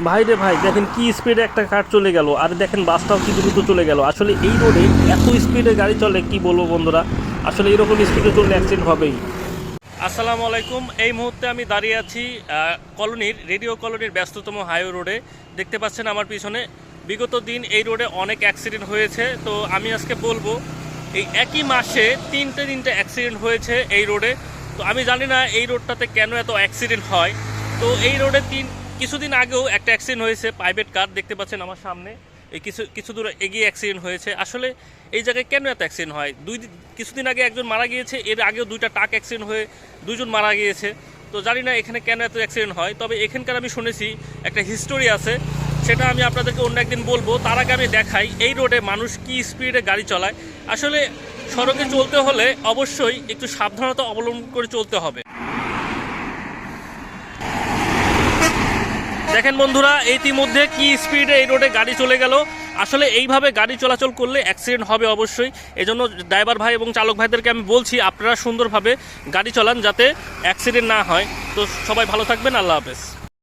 ভাই রে ভাই, দেখেন কি স্পিডে একটা কার চলে গেল, আর দেখেন বাসটাও কি দ্রুত চলে গেল। আসলে এই রোডে এত স্পিডে গাড়ি চলে, কি বলবো বন্ধুরা, আসলে এরকম স্পিডে চললে অ্যাক্সিডেন্ট হবেই। আসসালামু আলাইকুম। এই মুহূর্তে আমি দাঁড়িয়ে আছি রেডিও কলোনির ব্যস্ততম হাইওয়ে রোডে। দেখতে পাচ্ছেন আমার পিছনে, বিগত দিন এই রোডে অনেক অ্যাক্সিডেন্ট হয়েছে। তো আমি আজকে বলবো এই একই মাসে তিনটে অ্যাক্সিডেন্ট হয়েছে এই রোডে। তো আমি জানি না এই রোডটাতে কেন এত অ্যাক্সিডেন্ট হয়। তো এই রোডে কিছুদিন আগেও একটা অ্যাক্সিডেন্ট হয়েছে, প্রাইভেট কার দেখতে পাচ্ছেন আমার সামনে, এই কিছু দূর এগিয়ে অ্যাক্সিডেন্ট হয়েছে। আসলে এই জায়গায় কেন এত অ্যাক্সিডেন্ট হয়? কিছুদিন আগে একজন মারা গিয়েছে, এর আগেও দুইটা ট্রাক অ্যাক্সিডেন্ট হয়ে দুজন মারা গিয়েছে। তো জানি না এখানে কেন এত অ্যাক্সিডেন্ট হয়। তবে এখানকার আমি শুনেছি একটা হিস্টোরি আছে, সেটা আমি আপনাদেরকে অন্য একদিন বলবো। তার আগে আমি দেখাই এই রোডে মানুষ কি স্পিডে গাড়ি চালায়। আসলে সড়কে চলতে হলে অবশ্যই একটু সাবধানতা অবলম্বন করে চলতে হবে। দেখেন বন্ধুরা, ইতিমধ্যে কি স্পিডে এই রোডে গাড়ি চলে গেল। আসলে এইভাবে গাড়ি চলাচল করলে অ্যাক্সিডেন্ট হবে অবশ্যই। এজন্য ড্রাইভার ভাই এবং চালক ভাইদেরকে আমি বলছি, আপনারা সুন্দরভাবে গাড়ি চালান যাতে অ্যাক্সিডেন্ট না হয়। তো সবাই ভালো থাকবেন, আল্লাহ হাফেজ।